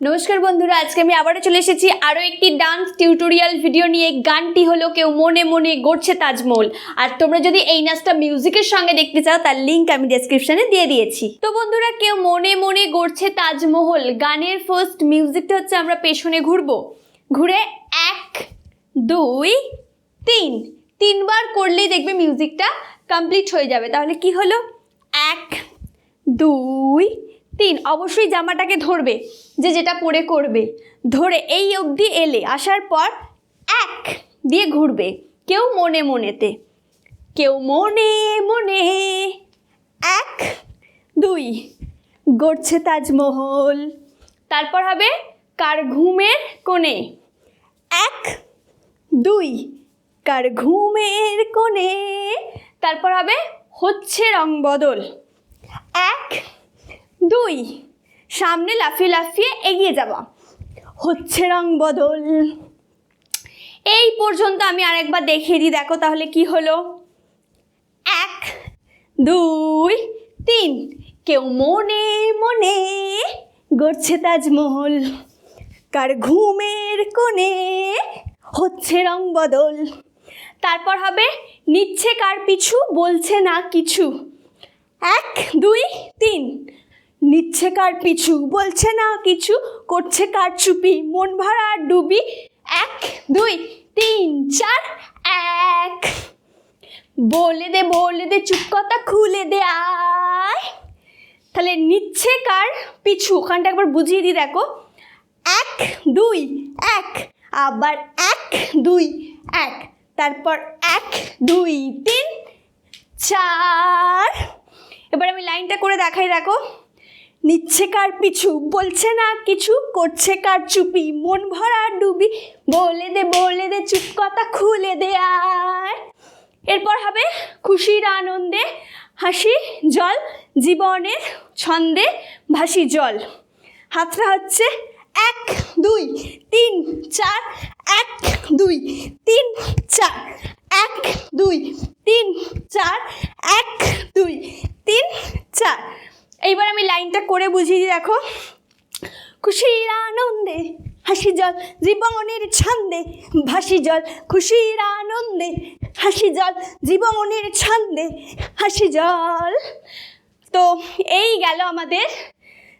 নমস্কার বন্ধুরা, আজকে আমি আবারও চলে এসেছি আরও একটি ডান্স টিউটোরিয়াল ভিডিও নিয়ে। গানটি হলো কেউ মনে মনে গড়ছে তাজমহল। আর তোমরা যদি এই নাচটা মিউজিকের সঙ্গে দেখতে চাও তার লিঙ্ক আমি ডেসক্রিপশনে দিয়ে দিয়েছি। তো বন্ধুরা, কেউ মনে মনে গড়ছে তাজমহল গানের ফার্স্ট মিউজিকটা হচ্ছে আমরা পেছনে ঘুরবো। ঘুরে 1 2 3 তিনবার করলেই দেখবে মিউজিকটা কমপ্লিট হয়ে যাবে। তাহলে কি হলো? 1 2 3। অবশ্যই জামাটাকে ধরবে, যেটা পরে করবে, ধরে এই অবধি এলে আসার পর 1 দিয়ে ঘুরবে কেউ মনে মনেতে। কেউ মনে মনে 1 2 গড়ছে তাজমহল। তারপর হবে কার ঘুমের কোণে 1 2 কার ঘুমের কোণে। তারপর হবে হচ্ছে রং বদল 1 2 সামনে লাফিয়ে লাফিয়ে এগিয়ে যাওয়া, হচ্ছে রং বদল। এই পর্যন্ত আমি আরেকবার দেখিয়ে দিই, দেখো তাহলে কি হলো। 1 2 3 কেউ মনে মনে গড়ছে তাজমহল, কার ঘুমের কোণে হচ্ছে রং বদল। তারপর হবে নিচ্ছে কার পিছু বলছে না কিছু 1 2 3 নিচ্ছে কার পিছু বলছে না কিছু, করছে কার চুপি মন ভরা ডুবি 1 2 3 4 1 বলে দে চুপ কথা খুলে দে আয়। তাহলে নিচ্ছে কার পিছু ওখানটা একবার বুঝিয়ে দিই, দেখো 1 2 1 আবার 1 2 1 তারপর 1 2 3 4। এবার আমি লাইনটা করে দেখাই, দেখো নিচ্ছে কার পিছু বলছে না কিছু, করছে কার চুপি মন ভরা ডুবি বলে দে চুপ কথা খুলে দে আয়। এরপর হবে খুশির আনন্দে হাসি জল, জীবনের ছন্দে ভাসি জল। হাতটা হচ্ছে 1 2 3 4 1 2 3 4 1 2 3 4 1 2 3 4। এইবার আমি লাইনটা করে বুঝিয়ে দিই, দেখো খুশির আনন্দে হাসি জল, জীবনের ছন্দে ভাসি জল, খুশির আনন্দে হাসি জল, জীবনের ছন্দে হাসি জল। তো এই গেল আমাদের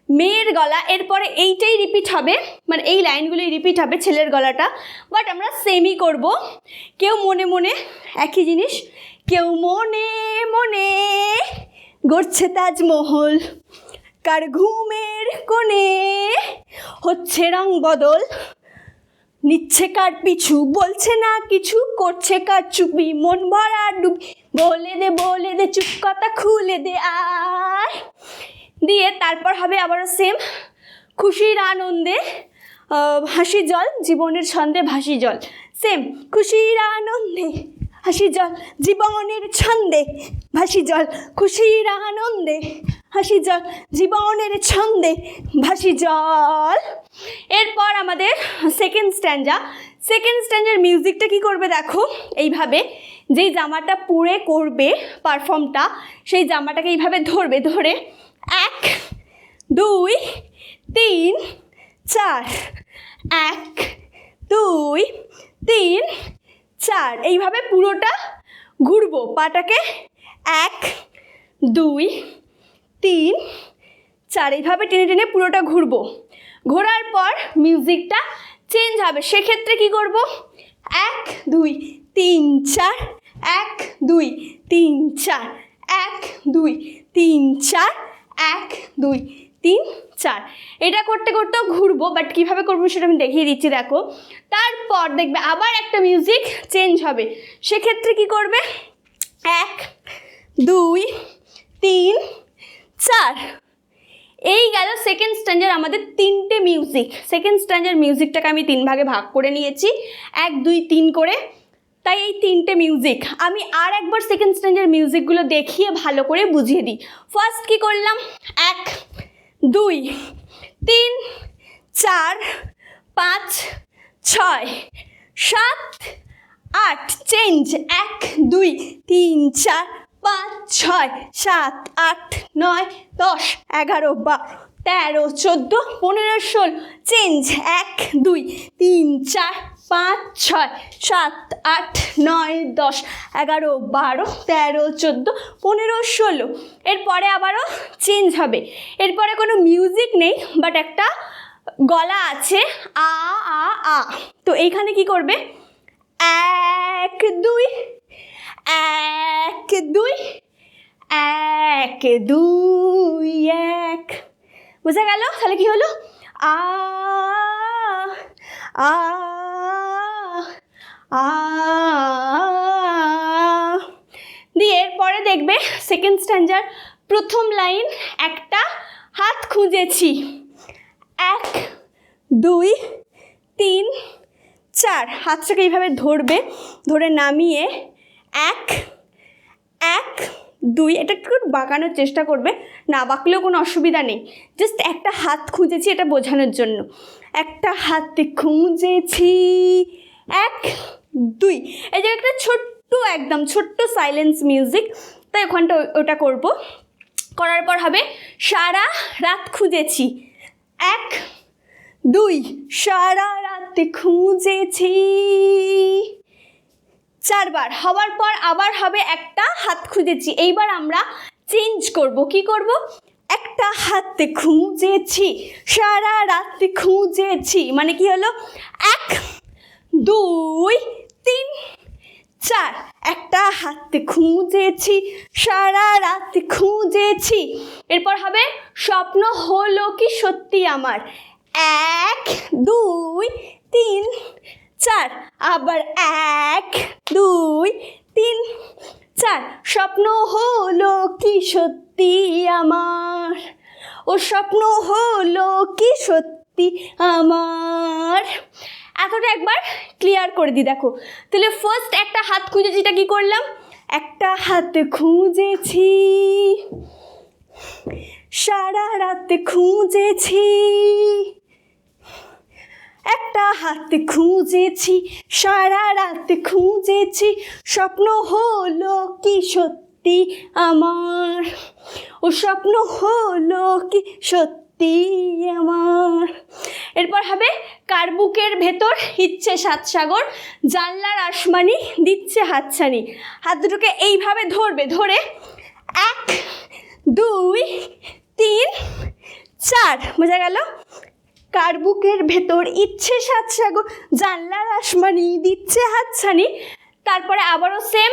মেয়ের গলা। এরপরে এইটাই রিপিট হবে, মানে এই লাইনগুলি রিপিট হবে ছেলের গলাটা, বাট আমরা সেমই করব। কেউ মনে মনে একই জিনিস, কেউ মনে মনে গড়ছে তাজমহল, কার ঘুমের কোণে হচ্ছে রং বদল, নিচ্ছে কার পিছু বলছে না কিছু, করছে কার চুপি মন ভরা ডুবি বলে দে চুপ কথা খুলে দে আয়। দিয়ে তারপর হবে আবারও সেম, খুশির আনন্দে হাসি জল, জীবনের ছন্দে ভাসি জল। সেম, খুশির আনন্দে হাসি জল, জীবনের ছন্দে ভাসি জল, খুশির আনন্দে হাসি জল, জীবনের ছন্দে ভাসি জল। এরপর আমাদের সেকেন্ড স্ট্যান্ডার মিউজিকটা কি করবে, দেখো এইভাবে যেই জামাটা পরে করবে পারফর্মটা, সেই জামাটাকে এইভাবে ধরবে, ধরে 1 2 3 4 1 2 3 4 এইভাবে পুরোটা ঘুরবো পাটাকে 1 2 3 4 এইভাবে টেনে টেনে পুরোটা ঘুরবো। ঘোরার পর মিউজিকটা চেঞ্জ হবে, সেক্ষেত্রে কি করব 1 2 3 4 1 2 3 4 1 2 3 4 1 2 3 4 এটা করতে করতেও ঘুরবো, বাট কীভাবে করবো সেটা আমি দেখিয়ে দিচ্ছি, দেখো। তারপর দেখবে আবার একটা মিউজিক চেঞ্জ হবে, সেক্ষেত্রে কি করবে 1 2 3 4। এই গেল সেকেন্ড স্ট্যান্ডার আমাদের 3টে মিউজিক। সেকেন্ড স্ট্যান্ডার মিউজিকটাকে আমি 3 ভাগে ভাগ করে নিয়েছি 1 2 3 করে, তাই এই 3টে মিউজিক আমি আর একবার সেকেন্ড স্ট্যান্ডার মিউজিকগুলো দেখিয়ে ভালো করে বুঝিয়ে দিই। ফার্স্ট কি করলাম 1 2 3 4 5 6 7 8 চেঞ্জ 1 2 3 4 5 6 7 8 9 10 11 12 13 14 15 16 চেঞ্জ 1 2 3 4 5 6 7 8 9 10 11 12 13 14 15 16 এরপরে আবারও চেঞ্জ হবে। এরপরে কোনো মিউজিক নেই, বাট একটা গলা আছে আ আ আ। তো এইখানে কি করবে, 1 2 1 2 1 2 1। বোঝা গেল? তাহলে কি হলো, আ আ আ। দিয়ে এরপরে দেখবে সেকেন্ড স্ট্যান্ডার প্রথম লাইন, একটা হাত খুঁজেছি, 1 2 3 4। হাতটাকে এইভাবে ধরবে, ধরে নামিয়ে 1 1 2। এটা একটু বাঁকানোর চেষ্টা করবে, না বাঁকলেও কোনো অসুবিধা নেই, জাস্ট একটা হাত খুঁজেছি এটা বোঝানোর জন্য। একটা হাতে খুঁজেছি 1 2। এই যে একটা ছোট্ট, একদম ছোট্ট সাইলেন্স মিউজিক, তাই ওখানটা ওটা করব। করার পর হবে সারা রাত খুঁজেছি, 1 2। সারা রাতে খুঁজেছি 4 বার। হওয়ার পর আবার হবে একটা হাত খুঁজেছি। এইবার আমরা চেঞ্জ করব, কি করব, একটা হাতে খুঁজেছি, সারা রাতে খুঁজেছি, মানে কি হলো, 1 2 3 4। একটা হাতে খুঁজেছি, সারা রাতে খুঁজেছি। এরপর হবে স্বপ্ন হলো কি সত্যি আমার, 1 2 3 4। আবার 1 2 3 4। স্বপ্ন হলো কি সত্যি আমার, ও স্বপ্ন হলো কি সত্যি আমার। এতটা একবার ক্লিয়ার করে দিই, দেখো। তাহলে ফার্স্ট একটা হাত খুঁজেছি, এটা কি করলাম, একটা হাত খুঁজেছি, সারা রাতে খুঁজেছি, একটা হাতে খুঁজেছি, সারা রাতে খুঁজেছি, স্বপ্ন হলো কি সত্যি আমার, ও স্বপ্ন হলো কি সত্যি আমার। এরপর হবে কার বুকের ভেতর ইচ্ছে সাত সাগর, জানলার আসমানি দিচ্ছে হাতছানি। হাত দুটোকে এইভাবে ধরবে, ধরে 1 2 3 4। বোঝা গেল? কার বুকের ভেতর ইচ্ছে সাত সাগর, জানলার আসমানি দিচ্ছে হাতছানি। তারপরে আবারও সেম,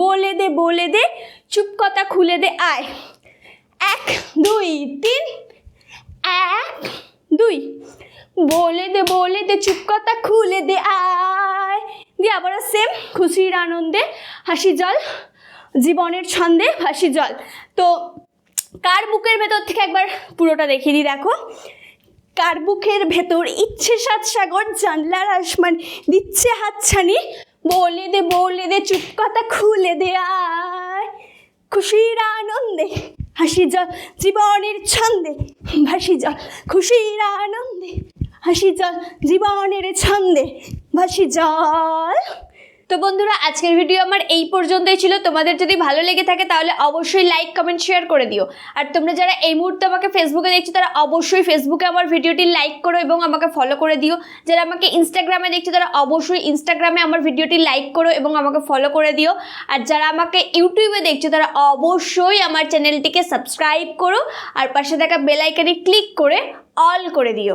বলে দে চুপ কথা খুলে দে আয়, 1 2 3 1 2। বলে দে চুপ কথা খুলে দে আয়। দিয়ে আবারও সেম, খুশির আনন্দে হাসি জল, জীবনের ছন্দে ভাসি জল। তো কার বুকের ভেতর থেকে একবার পুরোটা দেখিয়ে দিই, দেখো। কার বুকের ভেতর ইচ্ছে সাত সাগর, জানলার আসমান দিচ্ছে হাতছানি, বলে দে চুপ কথা খুলে দে আয়, খুশির আনন্দে হাসি জল, জীবনের ছন্দে ভাসি জল, খুশির আনন্দে হাসি জল, জীবনের ছন্দে ভাসি জল। তো বন্ধুরা, আজকের ভিডিও আমার এই পর্যন্তই ছিল। তোমাদের যদি ভালো লেগে থাকে তাহলে অবশ্যই লাইক কমেন্ট শেয়ার করে দিও। আর তোমরা যারা এই মুহূর্তে আমাকে ফেসবুকে দেখছো তারা অবশ্যই ফেসবুকে আমার ভিডিওটি লাইক করো এবং আমাকে ফলো করে দিও। যারা আমাকে ইনস্টাগ্রামে দেখছো তারা অবশ্যই ইনস্টাগ্রামে আমার ভিডিওটি লাইক করো এবং আমাকে ফলো করে দিও। আর যারা আমাকে ইউটিউবে দেখছো তারা অবশ্যই আমার চ্যানেলটিকে সাবস্ক্রাইব করো আর পাশে থাকা বেল আইকনে ক্লিক করে অল করে দিও।